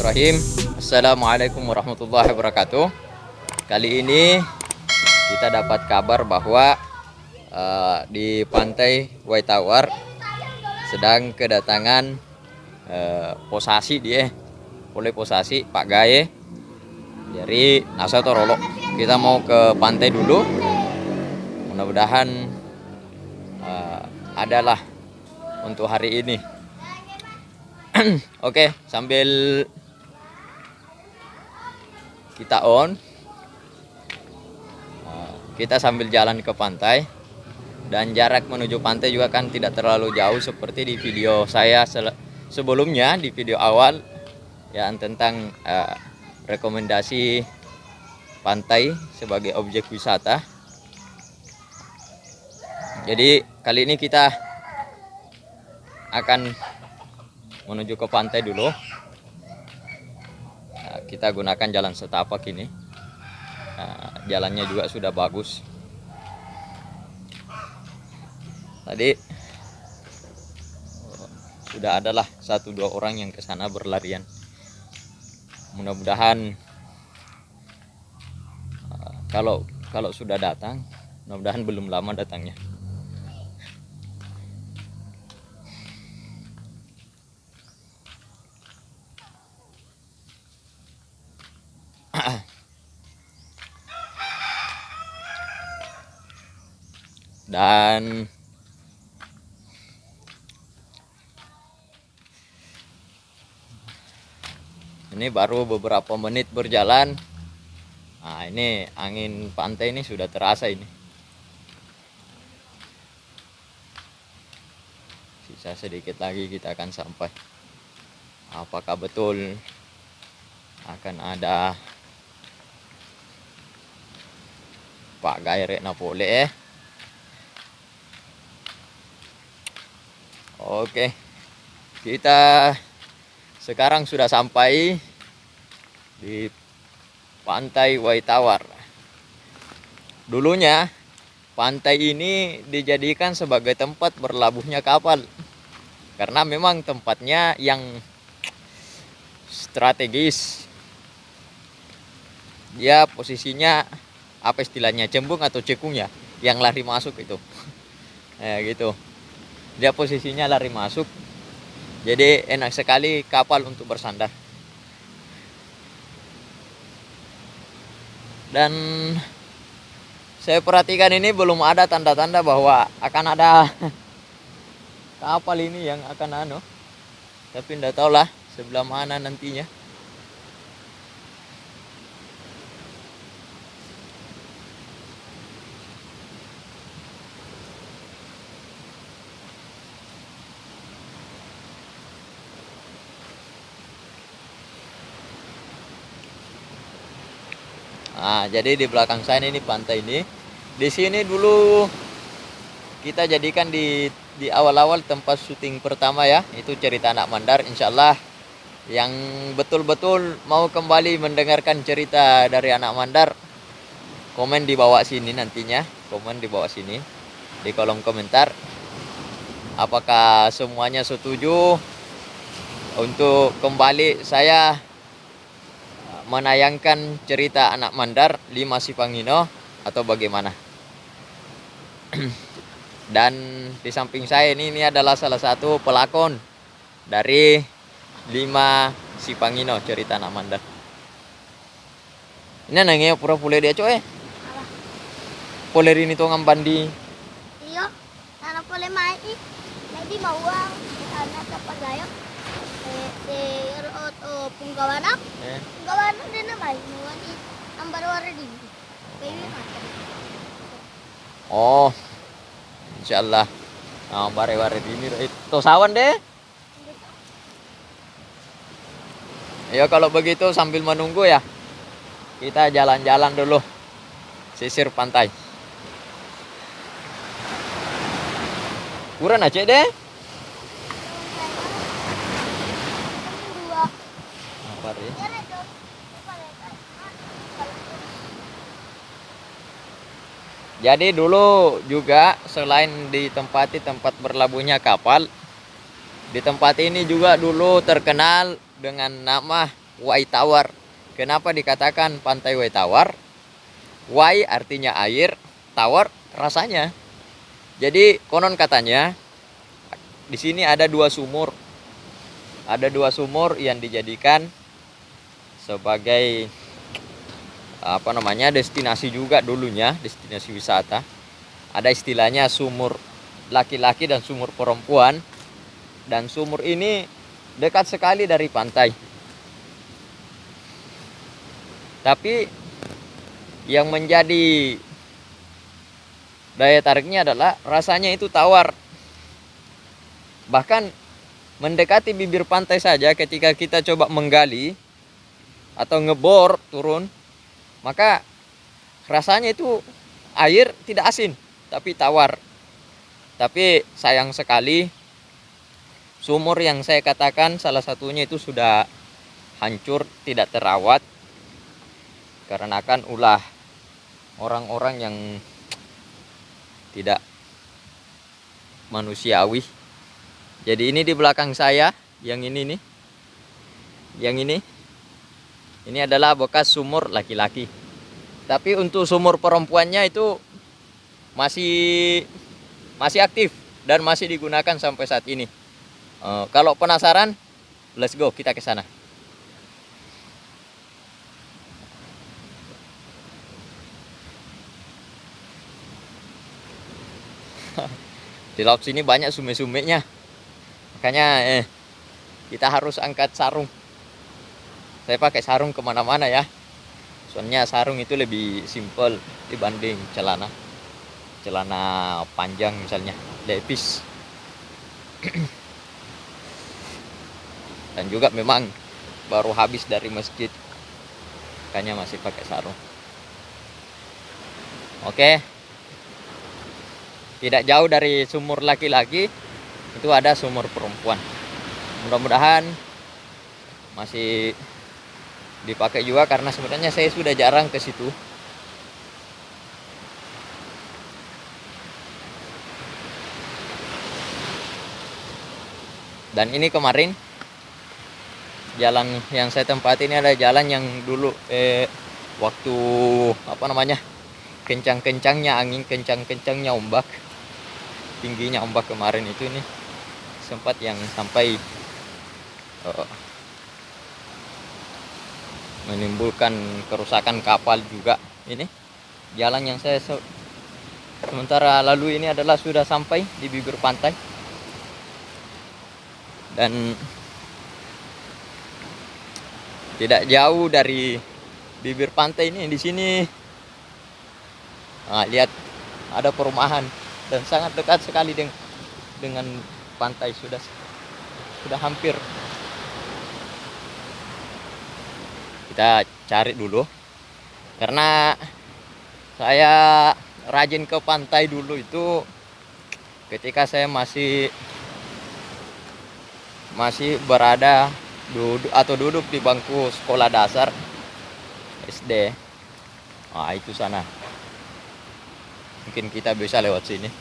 Bismillahirrahmanirrahim. Assalamualaikum warahmatullahi wabarakatuh. Kali ini kita dapat kabar bahwa di pantai Waitawar sedang kedatangan posasi oleh posasi Pak Gaye dari Nasa Torolo. Kita mau ke pantai dulu. Mudah-mudahan adalah untuk hari ini. Oke, sambil kita kita sambil jalan ke pantai, dan jarak menuju pantai juga kan tidak terlalu jauh seperti di video saya sebelumnya, di video awal yang tentang rekomendasi pantai sebagai objek wisata. Jadi kali ini kita akan menuju ke pantai dulu. Kita gunakan jalan setapak ini. Jalannya juga sudah bagus. Tadi sudah adalah 1-2 orang yang ke sana berlarian. Mudah-mudahan kalau sudah datang, mudah-mudahan belum lama datangnya. Dan ini baru beberapa menit berjalan. Nah, ini angin pantai ini sudah terasa ini. Sisa sedikit lagi kita akan sampai. Apakah betul akan ada Pak Gaye Napole? Oke, kita sekarang sudah sampai di pantai Waitawar. Dulunya pantai ini dijadikan sebagai tempat berlabuhnya kapal, karena memang tempatnya yang strategis. Dia posisinya apa istilahnya, cembung atau cekung ya, yang lari masuk itu. Gitu. Dia posisinya lari masuk, jadi enak sekali kapal untuk bersandar. Dan saya perhatikan ini belum ada tanda-tanda bahwa akan ada kapal ini yang akan tapi tidak tahu lah sebelah mana nantinya. Nah, jadi di belakang saya ini pantai ini. Di sini dulu kita jadikan di awal-awal tempat syuting pertama ya, itu cerita Anak Mandar. Insyaallah yang betul-betul mau kembali mendengarkan cerita dari Anak Mandar, komen di bawah sini nantinya, komen di bawah sini di kolom komentar. Apakah semuanya setuju untuk kembali saya menayangkan cerita Anak Mandar 5 Si Pangino atau bagaimana? Dan di samping saya ini adalah salah satu pelakon dari 5 Si Pangino cerita Anak Mandar. Ini nangnya pura pule dia coy. Pole rini to ngambandi. Iyo, sana pole mai. Jadi mau uang sana kapag gayo. Punggawanak. Punggawanak din na mai. Nuwani ang barwara din. Baby mata. Oh. Insyaallah. Nah, bare-bare ini itu sawan deh. Ya kalau begitu sambil menunggu ya, kita jalan-jalan dulu sisir pantai. Kurang aja deh. Jadi dulu juga selain ditempati tempat berlabuhnya kapal, di tempat ini juga dulu terkenal dengan nama Wai Tawar. Kenapa dikatakan Pantai Wai Tawar? Wai artinya air, tawar rasanya. Jadi konon katanya di sini ada dua sumur. Ada dua sumur yang dijadikan sebagai destinasi juga dulunya, destinasi wisata. Ada istilahnya sumur laki-laki dan sumur perempuan. Dan sumur ini dekat sekali dari pantai. Tapi yang menjadi daya tariknya adalah rasanya itu tawar. Bahkan mendekati bibir pantai saja ketika kita coba menggali atau ngebor turun, maka rasanya itu air tidak asin, tapi tawar. Tapi sayang sekali sumur yang saya katakan salah satunya itu sudah hancur, tidak terawat, karena kan ulah orang-orang yang tidak manusiawi. Jadi ini di belakang saya, yang ini nih, yang ini adalah bekas sumur laki-laki. Tapi untuk sumur perempuannya itu masih aktif dan masih digunakan sampai saat ini. Kalau penasaran, let's go, kita ke sana. Di laut sini banyak sume-sumenya, makanya kita harus angkat sarung. Saya pakai sarung kemana-mana ya, soalnya sarung itu lebih simple dibanding celana panjang misalnya lepis. Dan juga memang baru habis dari masjid, makanya masih pakai sarung. Oke, tidak jauh dari sumur laki-laki itu ada sumur perempuan. Mudah-mudahan masih dipakai juga, karena sebenarnya saya sudah jarang ke situ. Dan ini kemarin jalan yang saya tempati ini adalah jalan yang dulu waktu kencang-kencangnya angin, kencang-kencangnya ombak, tingginya ombak kemarin itu nih sempat yang sampai menimbulkan kerusakan kapal juga. Ini jalan yang saya sementara lalu ini adalah sudah sampai di bibir pantai. Dan tidak jauh dari bibir pantai ini, di sini lihat ada perumahan dan sangat dekat sekali dengan pantai, sudah hampir. Kita cari dulu, karena saya rajin ke pantai dulu itu ketika saya masih berada duduk di bangku sekolah dasar SD. Itu sana. Mungkin kita bisa lewat sini.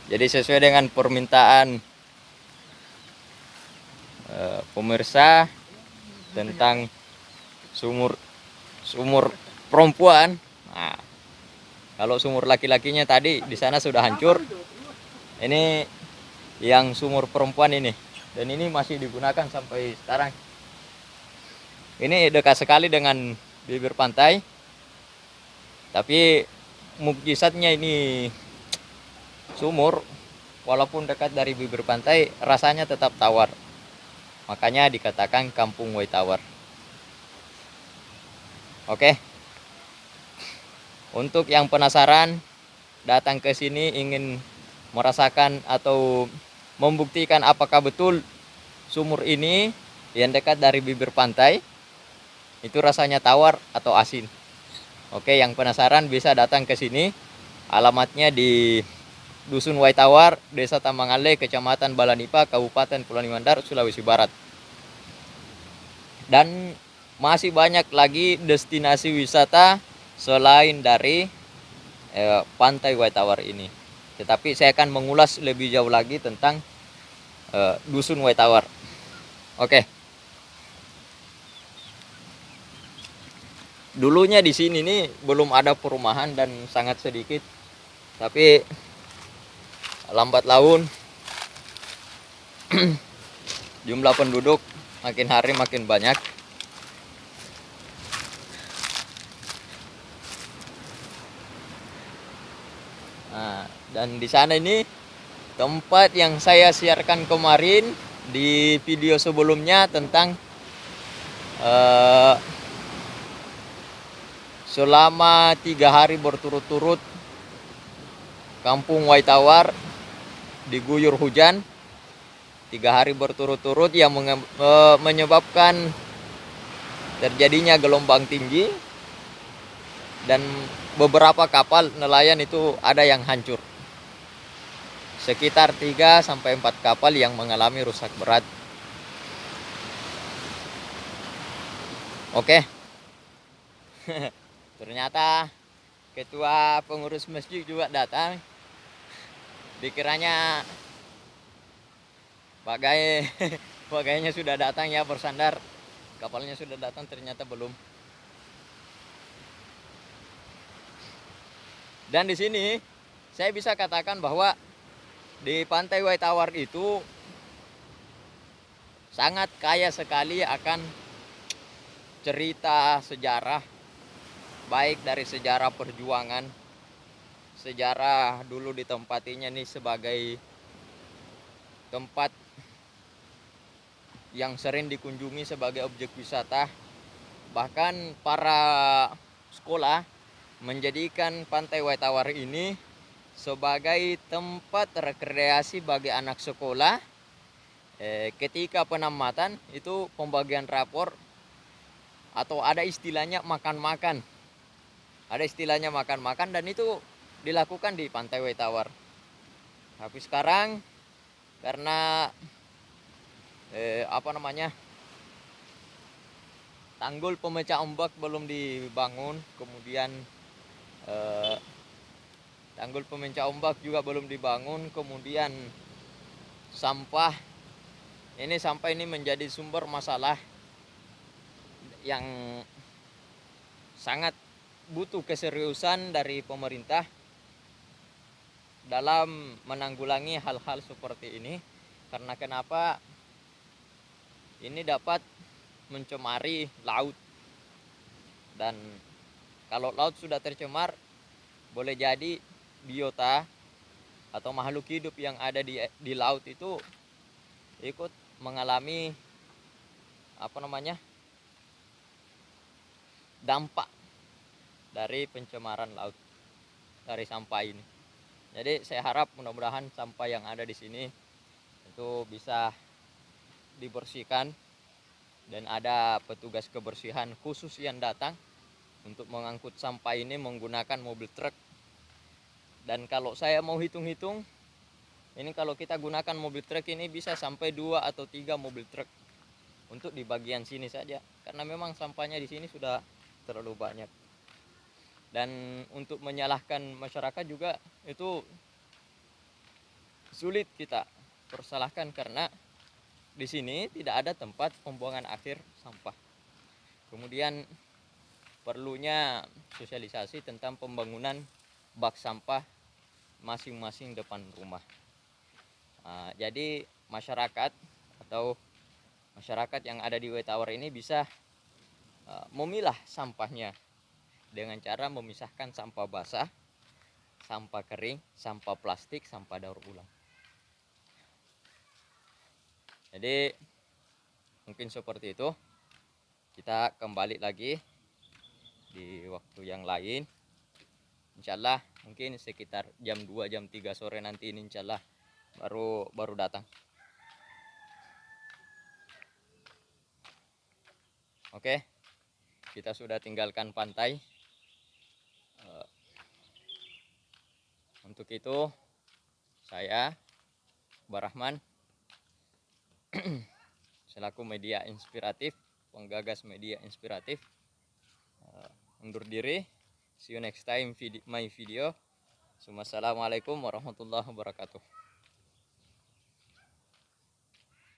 Jadi sesuai dengan permintaan pemirsa tentang sumur perempuan. Kalau sumur laki-lakinya tadi di sana sudah hancur. Ini yang sumur perempuan ini, dan ini masih digunakan sampai sekarang. Ini dekat sekali dengan bibir pantai. Tapi mukjizatnya ini sumur walaupun dekat dari bibir pantai rasanya tetap tawar. Makanya dikatakan Kampung Wai Tawar. Oke. Untuk yang penasaran datang ke sini ingin merasakan atau membuktikan apakah betul sumur ini yang dekat dari bibir pantai itu rasanya tawar atau asin. Oke, yang penasaran bisa datang ke sini. Alamatnya di Dusun Wai Tawar, Desa Tambangale, Kecamatan Balanipa, Kabupaten Kepulauan Mandar, Sulawesi Barat. Dan masih banyak lagi destinasi wisata selain dari Pantai White Tower ini. Tetapi saya akan mengulas lebih jauh lagi tentang Dusun White Tower. Oke. Dulunya di sini nih belum ada perumahan dan sangat sedikit. Tapi lambat laun jumlah penduduk makin hari makin banyak. Nah, dan di sana ini tempat yang saya siarkan kemarin di video sebelumnya tentang selama 3 hari berturut-turut Kampung White Tower diguyur hujan 3 hari berturut-turut yang menyebabkan terjadinya gelombang tinggi dan beberapa kapal nelayan itu ada yang hancur. Sekitar 3-4 kapal yang mengalami rusak berat. Oke. Ternyata ketua pengurus masjid juga datang. Dikiranya bagainya sudah datang ya bersandar. Kapalnya sudah datang, ternyata belum. Dan di sini saya bisa katakan bahwa di Pantai White Tower itu sangat kaya sekali akan cerita sejarah, baik dari sejarah perjuangan, sejarah dulu ditempatinya nih sebagai tempat yang sering dikunjungi sebagai objek wisata. Bahkan para sekolah menjadikan Pantai White Tower ini sebagai tempat rekreasi bagi anak sekolah ketika penamatan itu pembagian rapor atau ada istilahnya makan-makan. Ada istilahnya makan-makan dan itu dilakukan di Pantai White Tower. Tapi sekarang karena tanggul pemecah ombak belum dibangun, kemudian tanggul pemecah ombak juga belum dibangun, kemudian sampah ini menjadi sumber masalah yang sangat butuh keseriusan dari pemerintah dalam menanggulangi hal-hal seperti ini. Karena kenapa? Ini dapat mencemari laut, dan kalau laut sudah tercemar, boleh jadi biota atau makhluk hidup yang ada di laut itu ikut mengalami dampak dari pencemaran laut dari sampah ini. Jadi saya harap mudah-mudahan sampah yang ada di sini itu bisa dibersihkan dan ada petugas kebersihan khusus yang datang untuk mengangkut sampah ini menggunakan mobil truk. Dan kalau saya mau hitung-hitung, ini kalau kita gunakan mobil truk ini bisa sampai 2 atau 3 mobil truk untuk di bagian sini saja, karena memang sampahnya di sini sudah terlalu banyak. Dan untuk menyalahkan masyarakat juga itu sulit kita persalahkan, karena di sini tidak ada tempat pembuangan akhir sampah. Kemudian perlunya sosialisasi tentang pembangunan bak sampah masing-masing depan rumah. Jadi masyarakat yang ada di White Tower ini bisa memilah sampahnya dengan cara memisahkan sampah basah, sampah kering, sampah plastik, sampah daur ulang. Jadi mungkin seperti itu. Kita kembali lagi di waktu yang lain. Insyaallah mungkin sekitar jam 2 jam 3 sore nanti ini insyaallah baru datang. Oke. Kita sudah tinggalkan pantai. Untuk itu saya Barahman selaku media inspiratif penggagas media inspiratif. Undur diri. See you next time my video. Assalamualaikum warahmatullahi wabarakatuh.